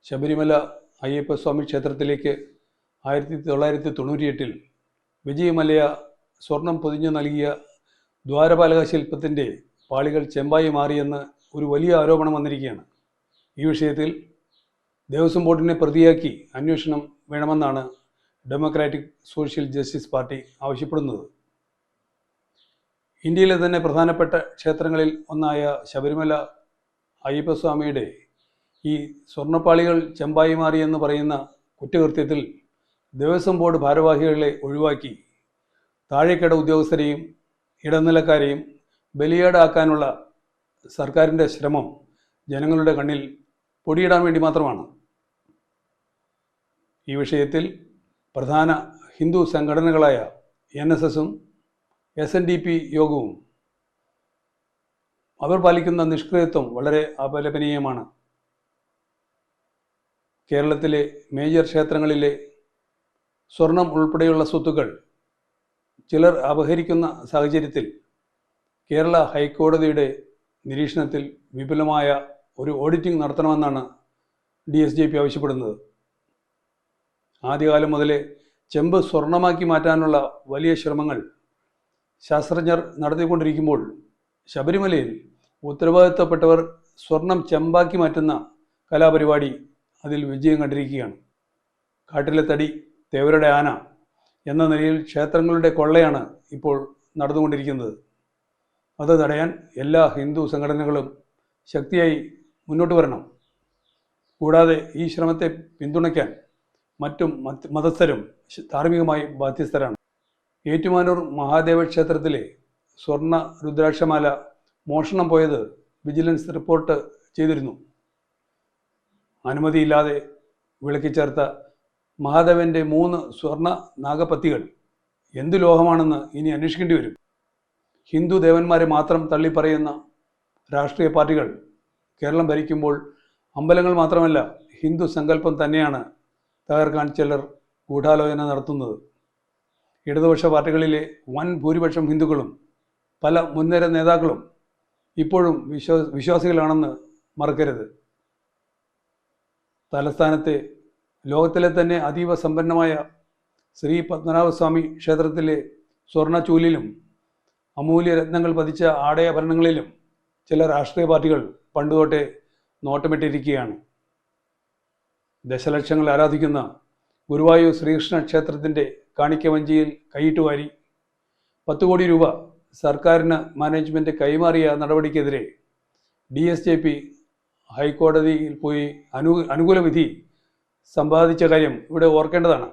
ശബരിമല അയ്യപ്പസ്വാമി ക്ഷേത്രത്തിലേക്ക് 1998 വിജയമലയ സ്വർണം പൊതിഞ്ഞു നൽകിയ ദ്വാരപാലക ശില്പത്തിൻ്റെ പാളികൾ ചെമ്പായി മാറിയെന്ന് ഒരു വലിയ ആരോപണം വന്നിരിക്കുകയാണ്. ഈ വിഷയത്തിൽ ദേവസ്വം ബോർഡിനെ പ്രതിയാക്കി അന്വേഷണം വേണമെന്നാണ് ഡെമോക്രാറ്റിക് സോഷ്യൽ ജസ്റ്റിസ് പാർട്ടി ആവശ്യപ്പെടുന്നത്. ഇന്ത്യയിലെ തന്നെ പ്രധാനപ്പെട്ട ക്ഷേത്രങ്ങളിൽ ഒന്നായ ശബരിമല അയ്യപ്പസ്വാമിയുടെ ഈ സ്വർണ്ണപ്പാളികൾ ചെമ്പായി മാറിയെന്ന് പറയുന്ന കുറ്റകൃത്യത്തിൽ ദേവസ്വം ബോർഡ് ഭാരവാഹികളെ ഒഴിവാക്കി താഴേക്കിട ഉദ്യോഗസ്ഥരെയും ഇടനിലക്കാരെയും ബലിയാടാക്കാനുള്ള സർക്കാരിൻ്റെ ശ്രമം ജനങ്ങളുടെ കണ്ണിൽ പൊടിയിടാൻ വേണ്ടി മാത്രമാണ്. ഈ വിഷയത്തിൽ പ്രധാന ഹിന്ദു സംഘടനകളായ NSSഉം SNDP യോഗവും അവർ പാലിക്കുന്ന നിഷ്ക്രിയത്വം വളരെ അപലപനീയമാണ്. കേരളത്തിലെ മേജർ ക്ഷേത്രങ്ങളിലെ സ്വർണം ഉൾപ്പെടെയുള്ള സ്വത്തുക്കൾ ചിലർ അപഹരിക്കുന്ന സാഹചര്യത്തിൽ കേരള ഹൈക്കോടതിയുടെ നിരീക്ഷണത്തിൽ വിപുലമായ ഒരു ഓഡിറ്റിംഗ് നടത്തണമെന്നാണ് DSJP ആവശ്യപ്പെടുന്നത്. ആദ്യകാലം മുതലേ ചെമ്പ് സ്വർണമാക്കി മാറ്റാനുള്ള വലിയ ശ്രമങ്ങൾ ശാസ്ത്രജ്ഞർ നടത്തിക്കൊണ്ടിരിക്കുമ്പോൾ ശബരിമലയിൽ ഉത്തരവാദിത്തപ്പെട്ടവർ സ്വർണം ചെമ്പാക്കി മാറ്റുന്ന കലാപരിപാടി അതിൽ വിജയം കണ്ടിരിക്കുകയാണ്. കാട്ടിലെ തടി തേവരുടെ ആന എന്ന നിലയിൽ ക്ഷേത്രങ്ങളുടെ കൊള്ളയാണ് ഇപ്പോൾ നടന്നുകൊണ്ടിരിക്കുന്നത്. അത് തടയാൻ എല്ലാ ഹിന്ദു സംഘടനകളും ശക്തിയായി മുന്നോട്ട് വരണം. കൂടാതെ ഈ ശ്രമത്തെ പിന്തുണയ്ക്കാൻ മറ്റും മതസ്ഥരും ധാർമ്മികമായി ബാധ്യസ്ഥരാണ്. ഏറ്റുമാനൂർ മഹാദേവ ക്ഷേത്രത്തിലെ സ്വർണ്ണ രുദ്രാക്ഷമാല മോഷണം പോയത് വിജിലൻസ് റിപ്പോർട്ട് ചെയ്തിരുന്നു. അനുമതിയില്ലാതെ വിളക്കിച്ചേർത്ത മഹാദേവൻ്റെ 3 സ്വർണ്ണ നാഗപത്തികൾ എന്തു ലോഹമാണെന്ന് ഇനി അന്വേഷിക്കേണ്ടി വരും. ഹിന്ദു ദേവന്മാരെ മാത്രം തള്ളിപ്പറയുന്ന രാഷ്ട്രീയ പാർട്ടികൾ കേരളം ഭരിക്കുമ്പോൾ അമ്പലങ്ങൾ മാത്രമല്ല ഹിന്ദു സങ്കല്പം തന്നെയാണ് തകർക്കാൻ ചിലർ ഗൂഢാലോചന നടത്തുന്നത്. ഇടതുപക്ഷ പാർട്ടികളിലെ വൻ ഭൂരിപക്ഷം ഹിന്ദുക്കളും പല മുൻനിര നേതാക്കളും ഇപ്പോഴും വിശ്വാസികളാണെന്ന് മറക്കരുത്. തലസ്ഥാനത്തെ ലോകത്തിലെ തന്നെ അതീവ സമ്പന്നമായ ശ്രീ പത്മനാഭസ്വാമി ക്ഷേത്രത്തിലെ സ്വർണ്ണ ചൂലിലും അമൂല്യ രത്നങ്ങൾ പതിച്ച ആടയാഭരണങ്ങളിലും ചില രാഷ്ട്രീയ പാർട്ടികൾ പണ്ടുതൊട്ടേ നോട്ടമിട്ടിരിക്കുകയാണ്. ദശലക്ഷങ്ങൾ ആരാധിക്കുന്ന ഗുരുവായൂർ ശ്രീകൃഷ്ണ ക്ഷേത്രത്തിൻ്റെ കാണിക്കവഞ്ചിയിൽ കൈയിട്ടുവാരി 10 കോടി രൂപ സർക്കാരിന് മാനേജ്മെൻറ്റ് കൈമാറിയ നടപടിക്കെതിരെ DSJP ഹൈക്കോടതിയിൽ പോയി അനുകൂല വിധി സമ്പാദിച്ച കാര്യം ഇവിടെ ഓർക്കേണ്ടതാണ്.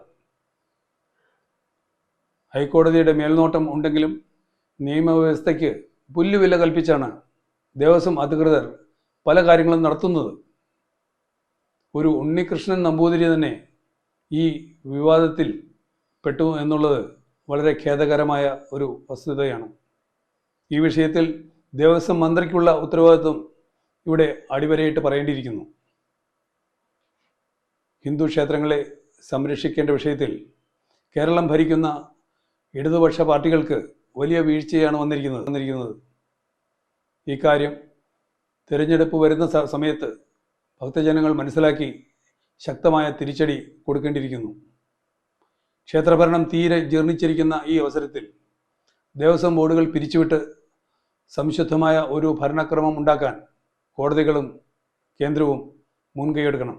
ഹൈക്കോടതിയുടെ മേൽനോട്ടം ഉണ്ടെങ്കിലും നിയമവ്യവസ്ഥയ്ക്ക് പുല്ലുവില കൽപ്പിച്ചാണ് ദേവസ്വം അധികൃതർ പല കാര്യങ്ങളും നടത്തുന്നത്. ഒരു ഉണ്ണികൃഷ്ണൻ നമ്പൂതിരി തന്നെ ഈ വിവാദത്തിൽ പെട്ടു എന്നുള്ളത് വളരെ ഖേദകരമായ ഒരു വസ്തുതയാണ്. ഈ വിഷയത്തിൽ ദേവസ്വം മന്ത്രിക്കുള്ള ഉത്തരവാദിത്വം ഇവിടെ അടിവരയിട്ട് പറയേണ്ടിയിരിക്കുന്നു. ഹിന്ദു ക്ഷേത്രങ്ങളെ സംരക്ഷിക്കേണ്ട വിഷയത്തിൽ കേരളം ഭരിക്കുന്ന ഇടതുപക്ഷ പാർട്ടികൾക്ക് വലിയ വീഴ്ചയാണ് വന്നിരിക്കുന്നത്. ഇക്കാര്യം തിരഞ്ഞെടുപ്പ് വരുന്ന സമയത്ത് ഭക്തജനങ്ങൾ മനസ്സിലാക്കി ശക്തമായ തിരിച്ചടി കൊടുക്കേണ്ടിയിരിക്കുന്നു. ക്ഷേത്രഭരണം തീരെ ജീർണിച്ചിരിക്കുന്ന ഈ അവസരത്തിൽ ദേവസ്വം ബോർഡുകൾ പിരിച്ചുവിട്ട് സംശുദ്ധമായ ഒരു ഭരണക്രമം ഉണ്ടാക്കാൻ കോടതികളും കേന്ദ്രവും മുൻകൈയെടുക്കണം.